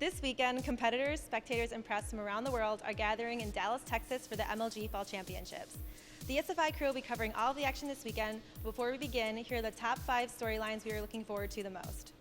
This weekend, competitors, spectators, and press from around the world are gathering in Dallas, Texas for the MLG Fall Championships. The ESFI crew will be covering all of the action this weekend. Before we begin, here are the top 5 storylines we are looking forward to the most.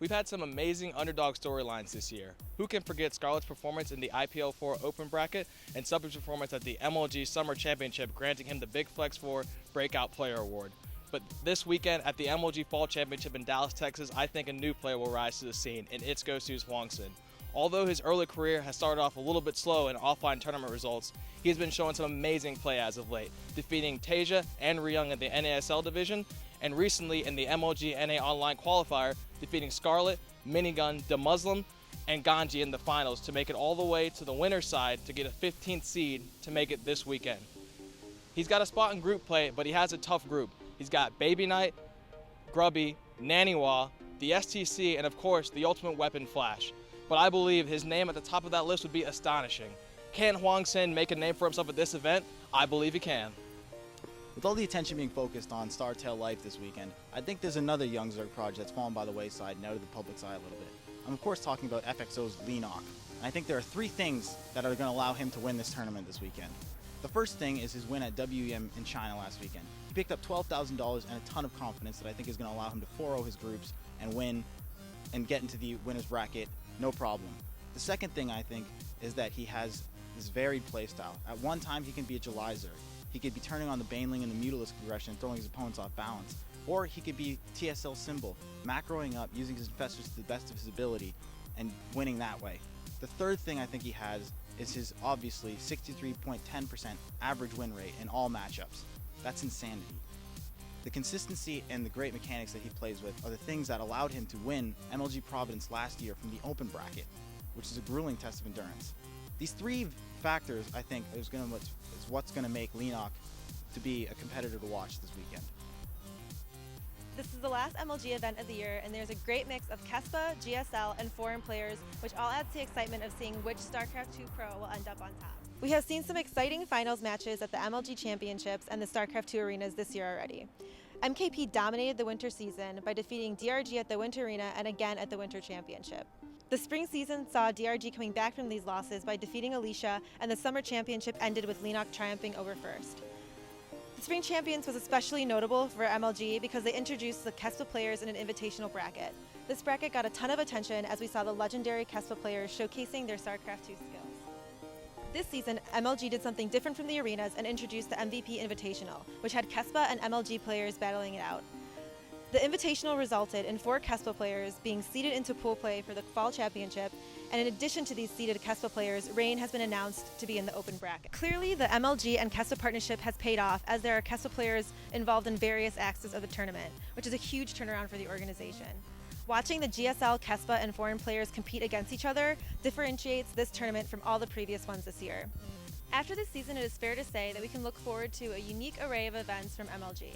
We've had some amazing underdog storylines this year. Who can forget Scarlett's performance in the IPL4 Open Bracket and Sub's performance at the MLG Summer Championship, granting him the Big Flex 4 Breakout Player Award. But this weekend at the MLG Fall Championship in Dallas, Texas, I think a new player will rise to the scene, and it's Gosu's Hwangsin. Although his early career has started off a little bit slow in offline tournament results, he has been showing some amazing play as of late, defeating Tasia and Ryung in the NASL division, and recently in the MLG NA Online Qualifier, defeating Scarlett, Minigun, DeMuslim, and Ganji in the finals to make it all the way to the winner's side to get a 15th seed to make it this weekend. He's got a spot in group play, but he has a tough group. He's got Baby Knight, Grubby, Naniwa, the STC, and of course the ultimate weapon Flash. But I believe his name at the top of that list would be astonishing. Can Hwangsin make a name for himself at this event? I believe he can. With all the attention being focused on StarTale Life this weekend, I think there's another young Zerg project that's fallen by the wayside and out of the public's eye a little bit. I'm of course talking about FXO's Leenock. And I think there are 3 things that are going to allow him to win this tournament this weekend. The first thing is his win at WEM in China last weekend. He picked up $12,000 and a ton of confidence that I think is going to allow him to 4-0 his groups and win and get into the winner's bracket, no problem. The second thing I think is that he has this varied playstyle. At one time he can be a July Zerg. He could be turning on the Baneling and the Mutalisk aggression and throwing his opponents off balance. Or he could be TSL Symbol, macroing up, using his infestors to the best of his ability, and winning that way. The third thing I think he has is his obviously 63.10% average win rate in all matchups. That's insanity. The consistency and the great mechanics that he plays with are the things that allowed him to win MLG Providence last year from the open bracket, which is a grueling test of endurance. These 3 factors, I think, is what's going to make Leenock to be a competitor to watch this weekend. This is the last MLG event of the year, and there's a great mix of KESPA, GSL, and foreign players, which all adds to the excitement of seeing which Starcraft II Pro will end up on top. We have seen some exciting finals matches at the MLG Championships and the Starcraft II arenas this year already. MKP dominated the winter season by defeating DRG at the Winter Arena and again at the Winter Championship. The spring season saw DRG coming back from these losses by defeating Alicia, and the Summer Championship ended with Leenock triumphing over first. The Spring Champions was especially notable for MLG because they introduced the KESPA players in an invitational bracket. This bracket got a ton of attention as we saw the legendary KESPA players showcasing their StarCraft II skills. This season, MLG did something different from the arenas and introduced the MVP Invitational, which had KESPA and MLG players battling it out. The Invitational resulted in 4 KESPA players being seeded into pool play for the Fall Championship, and in addition to these seeded KESPA players, Rain has been announced to be in the open bracket. Clearly, the MLG and KESPA partnership has paid off, as there are KESPA players involved in various axes of the tournament, which is a huge turnaround for the organization. Watching the GSL, KESPA, and foreign players compete against each other differentiates this tournament from all the previous ones this year. After this season, it is fair to say that we can look forward to a unique array of events from MLG.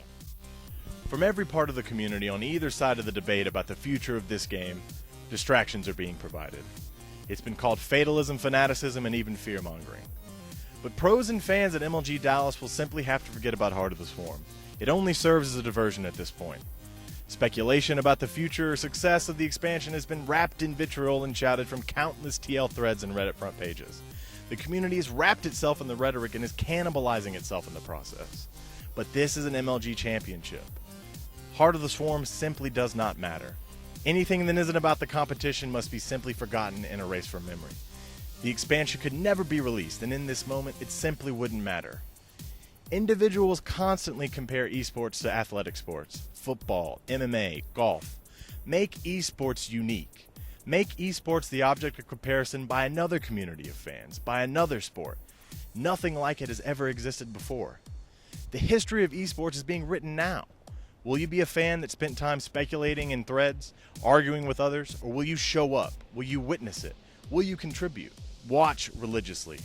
From every part of the community on either side of the debate about the future of this game, distractions are being provided. It's been called fatalism, fanaticism, and even fear-mongering. But pros and fans at MLG Dallas will simply have to forget about Heart of the Swarm. It only serves as a diversion at this point. Speculation about the future success of the expansion has been wrapped in vitriol and shouted from countless TL threads and Reddit front pages. The community has wrapped itself in the rhetoric and is cannibalizing itself in the process. But this is an MLG championship. Heart of the Swarm simply does not matter. Anything that isn't about the competition must be simply forgotten and erased from memory. The expansion could never be released, and in this moment, it simply wouldn't matter. Individuals constantly compare esports to athletic sports, football, MMA, golf. Make esports unique. Make esports the object of comparison by another community of fans, by another sport. Nothing like it has ever existed before. The history of esports is being written now. Will you be a fan that spent time speculating in threads, arguing with others, or will you show up? Will you witness it? Will you contribute? Watch religiously.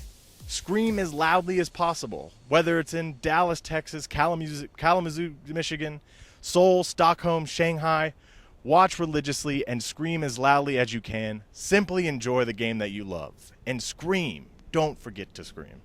Scream as loudly as possible, whether it's in Dallas, Texas, Kalamazoo, Michigan, Seoul, Stockholm, Shanghai. Watch religiously and scream as loudly as you can. Simply enjoy the game that you love. And scream. Don't forget to scream.